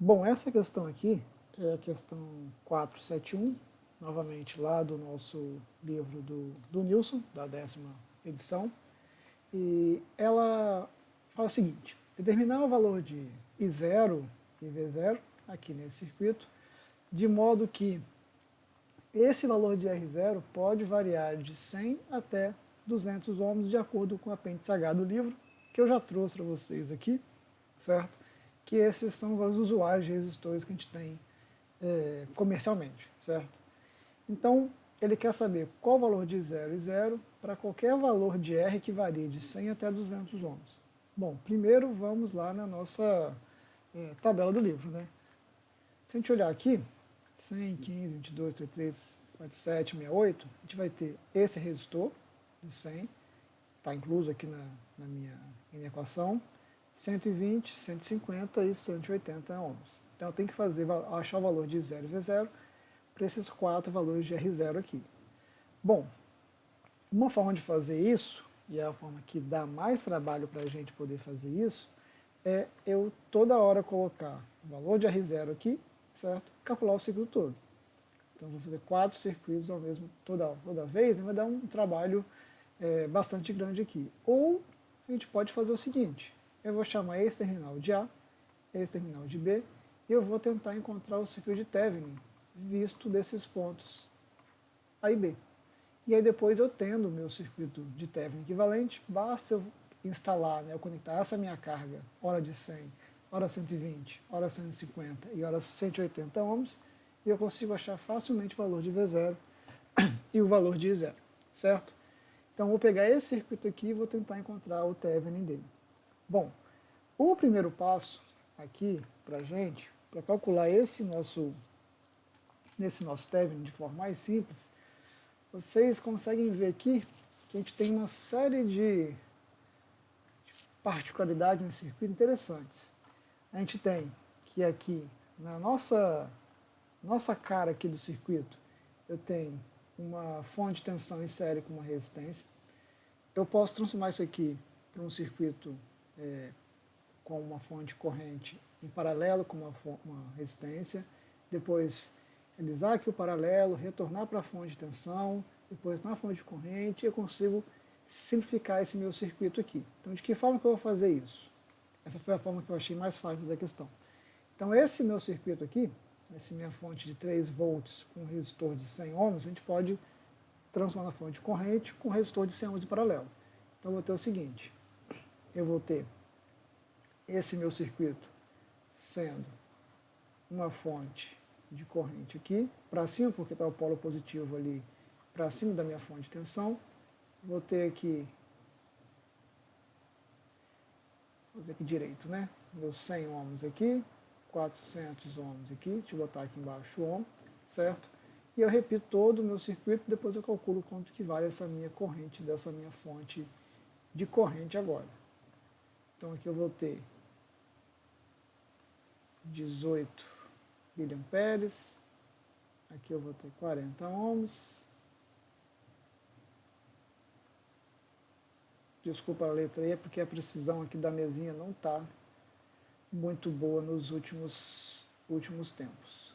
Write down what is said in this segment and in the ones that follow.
Bom, essa questão aqui é a questão 471, novamente lá do nosso livro do Nilson, da 10ª edição, e ela fala o seguinte: determinar o valor de I0 e V0 aqui nesse circuito, de modo que esse valor de R0 pode variar de 100 até 200 ohms de acordo com o apêndice H do livro, que eu já trouxe para vocês aqui, certo? Que esses são os usuários de resistores que a gente tem comercialmente, certo? Então, ele quer saber qual o valor de 0 e 0 para qualquer valor de R que varie de 100 até 200 ohms. Bom, primeiro vamos lá na nossa tabela do livro, né? Se a gente olhar aqui, 100, 15, 22, 33, 47, 68, a gente vai ter esse resistor de 100, está incluso aqui na minha equação, 120, 150 e 180 ohms. Então eu tenho que achar o valor de 0 e V0 para esses 4 valores de R0 aqui. Bom, uma forma de fazer isso, e é a forma que dá mais trabalho para a gente poder fazer isso, é eu toda hora colocar o valor de R0 aqui, certo? Calcular o circuito todo. Então vou fazer 4 circuitos ao mesmo toda vez, né? Vai dar um trabalho bastante grande aqui. Ou a gente pode fazer o seguinte: eu vou chamar esse terminal de A, esse terminal de B, e eu vou tentar encontrar o circuito de Thevenin visto desses pontos A e B. E aí depois eu tendo o meu circuito de Thevenin equivalente, basta eu instalar, né, eu conectar essa minha carga, hora de 100, hora 120, hora 150 e hora 180 ohms, e eu consigo achar facilmente o valor de V0 e o valor de I0, certo? Então vou pegar esse circuito aqui e vou tentar encontrar o Thevenin dele. Bom, o primeiro passo aqui para a gente, para calcular nesse nosso Thevenin de forma mais simples, vocês conseguem ver aqui que a gente tem uma série de particularidades nesse circuito interessantes. A gente tem que aqui, na nossa cara aqui do circuito, eu tenho uma fonte de tensão em série com uma resistência. Eu posso transformar isso aqui para um circuito com uma fonte de corrente em paralelo com uma resistência, depois realizar aqui o paralelo, retornar para a fonte de tensão, depois na fonte de corrente, eu consigo simplificar esse meu circuito aqui. Então, de que forma que eu vou fazer isso? Essa foi a forma que eu achei mais fácil de fazer a questão. Então, esse meu circuito aqui, essa minha fonte de 3 volts com um resistor de 100 ohms, a gente pode transformar na fonte de corrente com um resistor de 100 ohms em paralelo. Então, eu vou ter o seguinte: eu vou ter esse meu circuito sendo uma fonte de corrente aqui, para cima, porque está o polo positivo ali, para cima da minha fonte de tensão. Vou ter aqui, vou fazer aqui direito, né? Meus 100 ohms aqui, 400 ohms aqui, deixa eu botar aqui embaixo o ohm, certo? E eu repito todo o meu circuito, depois eu calculo quanto que vale essa minha corrente, dessa minha fonte de corrente agora. Então aqui eu vou ter 18 miliamperes, aqui eu vou ter 40 ohms, desculpa a letra aí, é porque a precisão aqui da mesinha não está muito boa nos últimos tempos.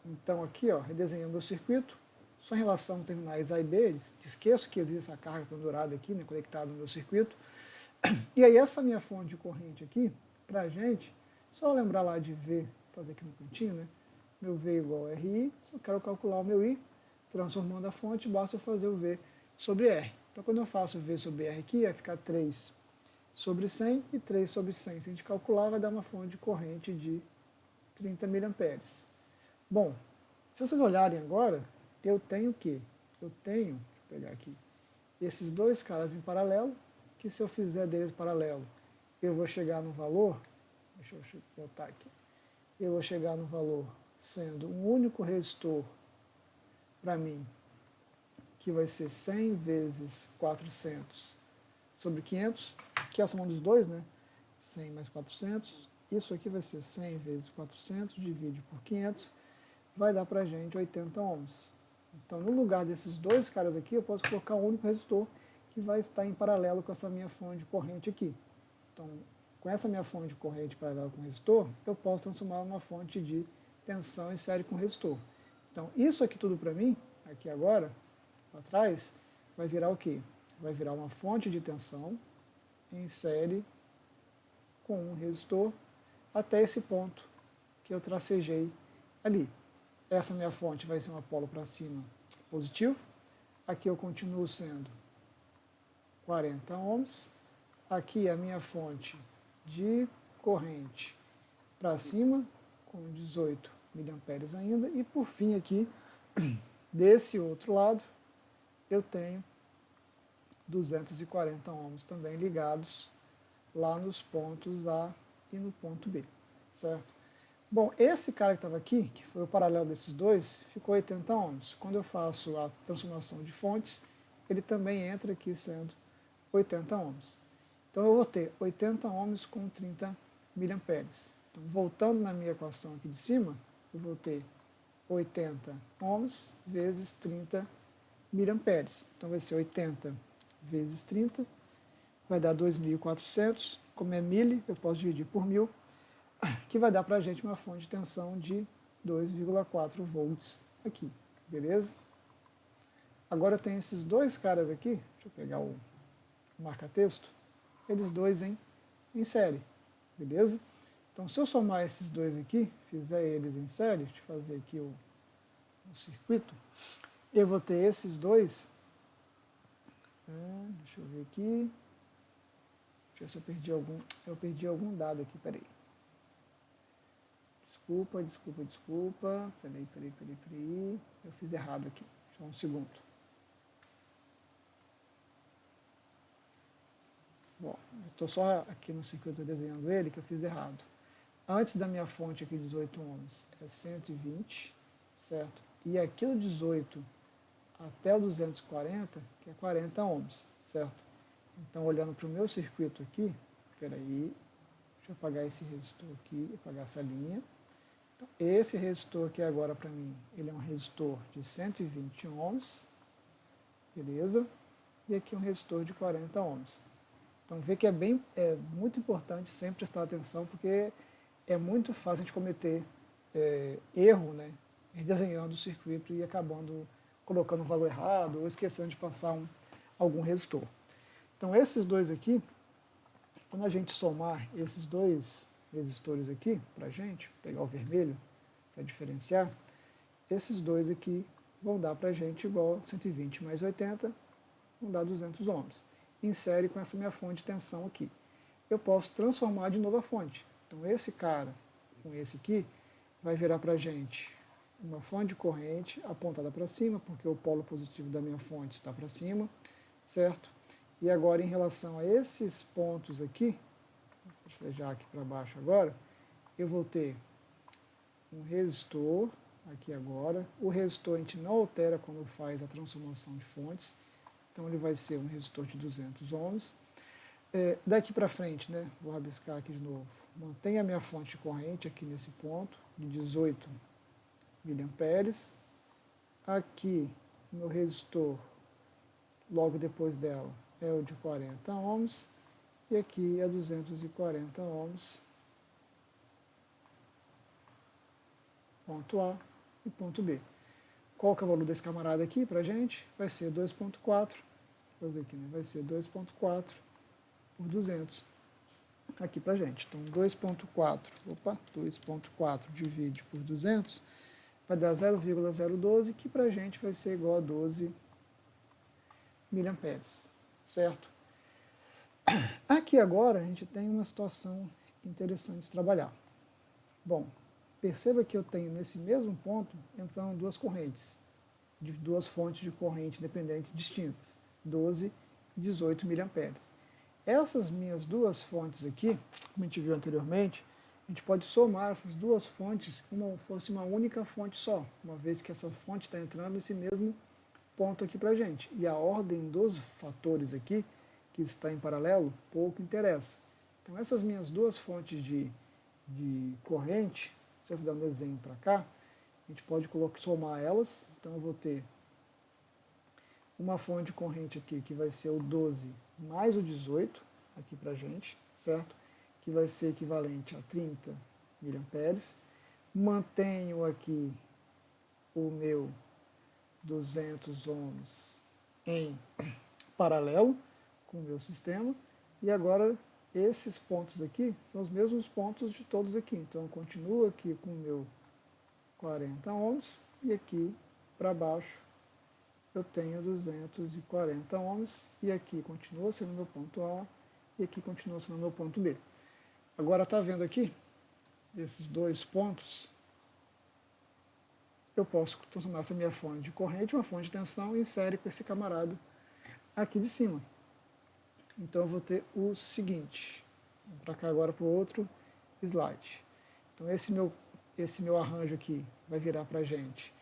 Então aqui, ó, redesenhando meu circuito, só em relação aos terminais A e B, esqueço que existe essa carga pendurada aqui, né, conectada no meu circuito. E aí essa minha fonte de corrente aqui, para a gente, só lembrar lá de V, fazer aqui no cantinho, né? Meu V igual a RI, só quero calcular o meu I, transformando a fonte, basta eu fazer o V sobre R. Então quando eu faço V sobre R aqui, vai ficar 3 sobre 100 e 3 sobre 100. Se a gente calcular, vai dar uma fonte de corrente de 30 miliamperes. Bom, se vocês olharem agora, eu tenho o quê? Eu tenho, deixa eu pegar aqui, esses dois caras em paralelo, que se eu fizer deles paralelo, eu vou chegar no valor, deixa eu botar aqui, eu vou chegar no valor sendo um único resistor para mim, que vai ser 100 vezes 400 sobre 500, que é a soma dos dois, né? 100 mais 400, isso aqui vai ser 100 vezes 400, divide por 500, vai dar para a gente 80 ohms. Então, no lugar desses dois caras aqui, eu posso colocar um único resistor que vai estar em paralelo com essa minha fonte de corrente aqui. Então, com essa minha fonte de corrente paralela com resistor, eu posso transformar numa fonte de tensão em série com resistor. Então, isso aqui tudo para mim, aqui agora, para trás, vai virar o quê? Vai virar uma fonte de tensão em série com um resistor até esse ponto que eu tracejei ali. Essa minha fonte vai ser uma polo para cima positivo. Aqui eu continuo sendo 40 ohms. Aqui a minha fonte de corrente para cima, com 18 miliamperes ainda. E por fim aqui, desse outro lado, eu tenho 240 ohms também ligados lá nos pontos A e no ponto B, certo? Bom, esse cara que estava aqui, que foi o paralelo desses dois, ficou 80 ohms. Quando eu faço a transformação de fontes, ele também entra aqui sendo 80 ohms. Então eu vou ter 80 ohms com 30 miliamperes. Então, voltando na minha equação aqui de cima, eu vou ter 80 ohms vezes 30 miliamperes. Então vai ser 80 vezes 30, vai dar 2.400. Como é mili, eu posso dividir por 1.000, que vai dar para a gente uma fonte de tensão de 2,4 volts aqui, beleza? Agora eu tenho esses dois caras aqui, deixa eu pegar o marca-texto, eles dois em série, beleza? Então se eu somar esses dois aqui, fizer eles em série, deixa eu fazer aqui o circuito, eu vou ter esses dois, deixa eu ver aqui, deixa eu ver se eu perdi algum dado aqui, peraí. Desculpa. Peraí. Eu fiz errado aqui. Só um segundo. Bom, eu estou só aqui no circuito desenhando ele, que eu fiz errado. Antes da minha fonte aqui, 18 ohms, é 120, certo? E aqui o 18 até o 240, que é 40 ohms, certo? Então, olhando para o meu circuito aqui, peraí, deixa eu apagar esse resistor aqui, apagar essa linha. Esse resistor aqui agora para mim, ele é um resistor de 120 ohms, beleza? E aqui um resistor de 40 ohms. Então vê que é muito importante sempre prestar atenção, porque é muito fácil a gente cometer erro, né? Desenhando o circuito e acabando colocando um valor errado ou esquecendo de passar algum resistor. Então esses dois aqui, quando a gente somar esses dois resistores aqui, para a gente, pegar o vermelho para diferenciar, esses dois aqui vão dar para a gente igual 120 mais 80, vão dar 200 ohms. Em série com essa minha fonte de tensão aqui. Eu posso transformar de novo a fonte. Então esse cara com esse aqui vai virar para a gente uma fonte de corrente apontada para cima, porque o polo positivo da minha fonte está para cima, certo? E agora em relação a esses pontos aqui, vou tracejar aqui para baixo agora, eu vou ter um resistor aqui agora. O resistor a gente não altera quando faz a transformação de fontes, então ele vai ser um resistor de 200 ohms. Daqui para frente, né, vou rabiscar aqui de novo, mantenho a minha fonte de corrente aqui nesse ponto, de 18 miliamperes. Aqui, meu resistor, logo depois dela, é o de 40 ohms. E aqui é 240 ohms, ponto A e ponto B. Qual que é o valor desse camarada aqui para a gente? Vai ser 2.4, vou fazer aqui, né? Vai ser 2.4 por 200 aqui para a gente. Então 2.4 divide por 200 vai dar 0,012, que para a gente vai ser igual a 12 miliamperes, certo? Aqui agora a gente tem uma situação interessante de trabalhar. Bom, perceba que eu tenho nesse mesmo ponto entrando duas correntes, de duas fontes de corrente independente distintas, 12 e 18 miliamperes. Essas minhas duas fontes aqui, como a gente viu anteriormente, a gente pode somar essas duas fontes como se fosse uma única fonte só, uma vez que essa fonte está entrando nesse mesmo ponto aqui para a gente. E a ordem dos fatores aqui, que está em paralelo, pouco interessa. Então essas minhas duas fontes de corrente, se eu fizer um desenho para cá, a gente pode somar elas. Então eu vou ter uma fonte de corrente aqui que vai ser o 12 mais o 18 aqui para a gente, certo? que vai ser equivalente a 30 miliamperes. Mantenho aqui o meu 200 ohms em paralelo com o meu sistema. E agora esses pontos aqui são os mesmos pontos de todos aqui. Então eu continuo aqui com o meu 40 ohms e aqui para baixo eu tenho 240 ohms e aqui continua sendo meu ponto A e aqui continua sendo meu ponto B. Agora está vendo aqui esses dois pontos? Eu posso transformar essa minha fonte de corrente em uma fonte de tensão em série com esse camarada aqui de cima. Então eu vou ter o seguinte, vamos para cá agora para o outro slide. Então esse meu arranjo aqui vai virar para a gente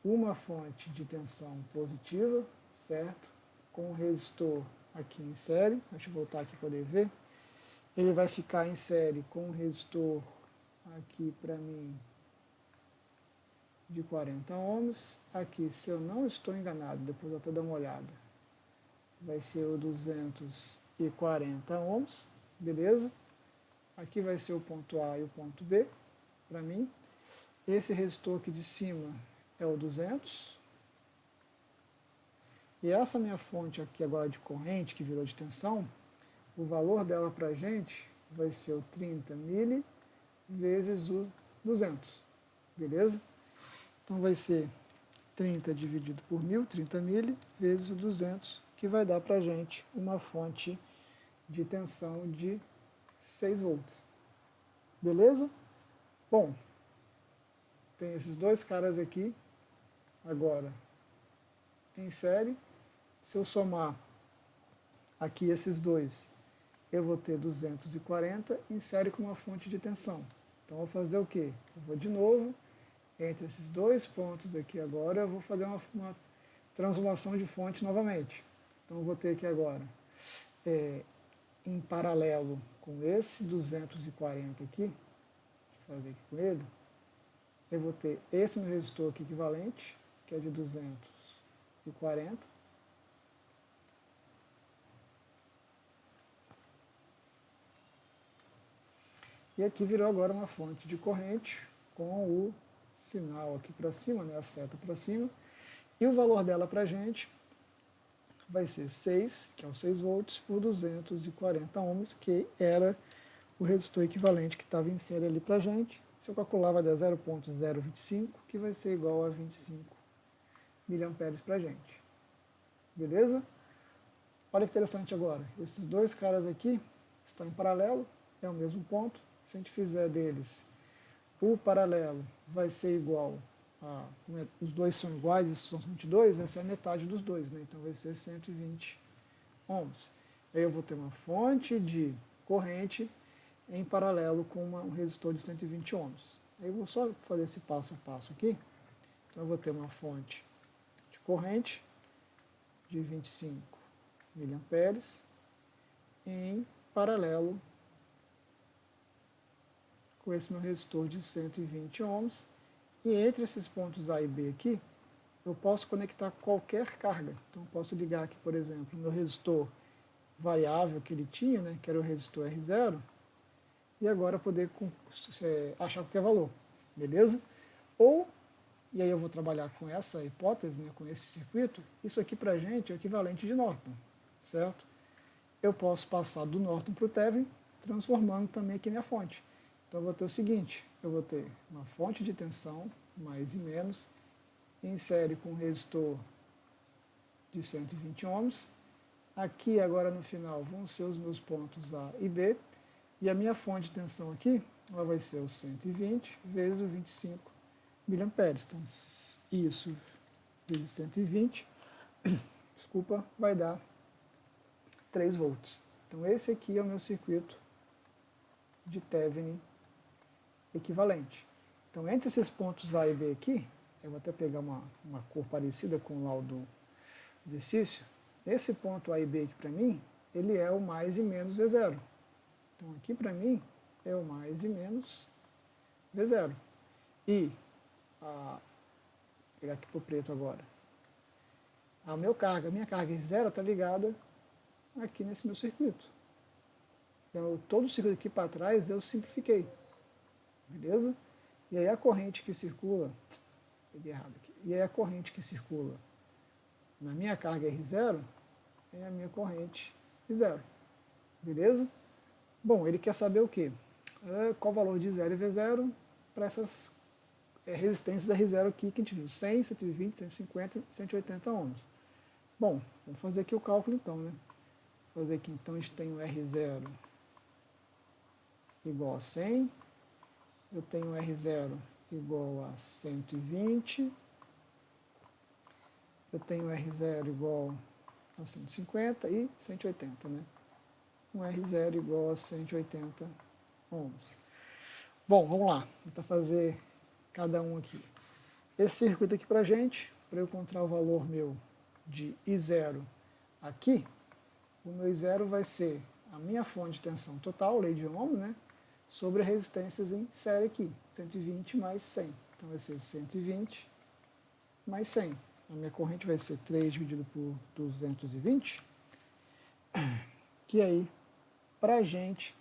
uma fonte de tensão positiva, certo? Com o resistor aqui em série, deixa eu voltar aqui para poder ver. Ele vai ficar em série com o resistor aqui para mim de 40 ohms. Aqui, se eu não estou enganado, depois eu vou dar uma olhada, vai ser o 240 ohms, beleza? Aqui vai ser o ponto A e o ponto B para mim. Esse resistor aqui de cima é o 200. E essa minha fonte aqui agora de corrente, que virou de tensão, o valor dela para a gente vai ser o 30 mili vezes o 200, beleza? Então vai ser 30 dividido por 1000, 30 mili, vezes o 200, que vai dar para a gente uma fonte de tensão de 6 volts. Beleza? Bom, tem esses dois caras aqui, agora, em série. Se eu somar aqui esses dois, eu vou ter 240 em série com uma fonte de tensão. Então, eu vou fazer o quê? Eu vou de novo, entre esses dois pontos aqui agora, eu vou fazer uma transformação de fonte novamente. Então, eu vou ter aqui agora, em paralelo com esse 240 aqui, deixa eu fazer aqui com ele, eu vou ter esse meu resistor aqui equivalente, que é de 240. E aqui virou agora uma fonte de corrente com o sinal aqui para cima, né, a seta para cima. E o valor dela para a gente vai ser 6, que é os 6 volts, por 240 ohms, que era o resistor equivalente que estava em série ali para a gente. Se eu calcular, vai dar 0,025, que vai ser igual a 25 miliamperes para a gente. Beleza? Olha que interessante agora. Esses dois caras aqui estão em paralelo, é o mesmo ponto. Se a gente fizer deles, o paralelo vai ser igual a... Os dois são iguais, esses são 22, essa é a metade dos dois, né? Então vai ser 120 ohms. Aí eu vou ter uma fonte de corrente em paralelo com um resistor de 120 ohms. Aí eu vou só fazer esse passo a passo aqui. Então eu vou ter uma fonte de corrente de 25 miliamperes em paralelo com esse meu resistor de 120 ohms. E entre esses pontos A e B aqui, eu posso conectar qualquer carga. Então eu posso ligar aqui, por exemplo, o meu resistor variável que ele tinha, né, que era o resistor R0, e agora poder achar qualquer valor, beleza? Ou, e aí eu vou trabalhar com essa hipótese, né, com esse circuito, isso aqui para a gente é o equivalente de Norton, certo? Eu posso passar do Norton para o Thevenin, transformando também aqui minha fonte. Então eu vou ter o seguinte, eu vou ter uma fonte de tensão, mais e menos, em série com um resistor de 120 ohms. Aqui agora no final vão ser os meus pontos A e B, e a minha fonte de tensão aqui, ela vai ser o 120 vezes o 25 miliamperes. Então isso vezes 120, desculpa, vai dar 3 volts. Então esse aqui é o meu circuito de Thevenin equivalente. Então entre esses pontos A e B aqui, eu vou até pegar uma cor parecida com lá o do exercício, esse ponto A e B aqui para mim, ele é o mais e menos V0. Então aqui para mim é o mais e menos V0. E, vou pegar aqui para o preto agora, a minha carga R0 está ligada aqui nesse meu circuito. Então, todo o ciclo aqui para trás eu simplifiquei, beleza? E aí a corrente que circula, peguei errado aqui, e aí a corrente que circula na minha carga R0 é a minha corrente I0, beleza? Bom, ele quer saber o quê? Qual o valor de 0 e V0 para essas resistências R0 aqui que a gente viu, 100, 120, 150, 180 ohms. Bom, vamos fazer aqui o cálculo então, né? Vou fazer aqui então, a gente tem o R0 igual a 100, eu tenho o R0 igual a 120, eu tenho o R0 igual a 150 e 180, né? Um R0 igual a 180 ohms. Bom, vamos lá, vou tentar fazer cada um aqui. Esse circuito aqui para gente, para eu encontrar o valor meu de I0 aqui, o meu I0 vai ser a minha fonte de tensão total, lei de Ohm, né? Sobre resistências em série aqui, 120 mais 100. Então vai ser 120 mais 100. A minha corrente vai ser 3 dividido por 220, que aí, para a gente,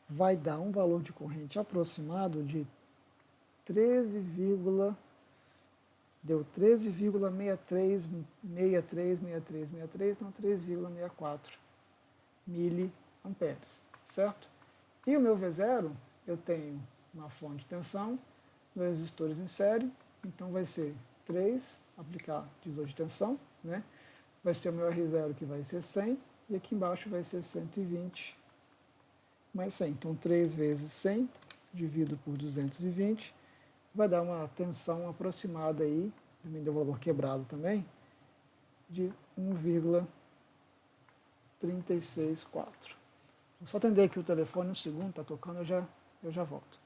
vai dar um valor de corrente aproximado de 13, deu 13,63, então 3,64 miliamperes, certo? E o meu V0, eu tenho uma fonte de tensão, dois resistores em série, então vai ser 3, aplicar divisor de tensão, né? Vai ser o meu R0 que vai ser 100, e aqui embaixo vai ser 120 mais 100. Então 3 vezes 100, dividido por 220, vai dar uma tensão aproximada aí, também deu valor quebrado também, de 1,364. Vou só atender aqui o telefone um segundo, está tocando, eu já volto.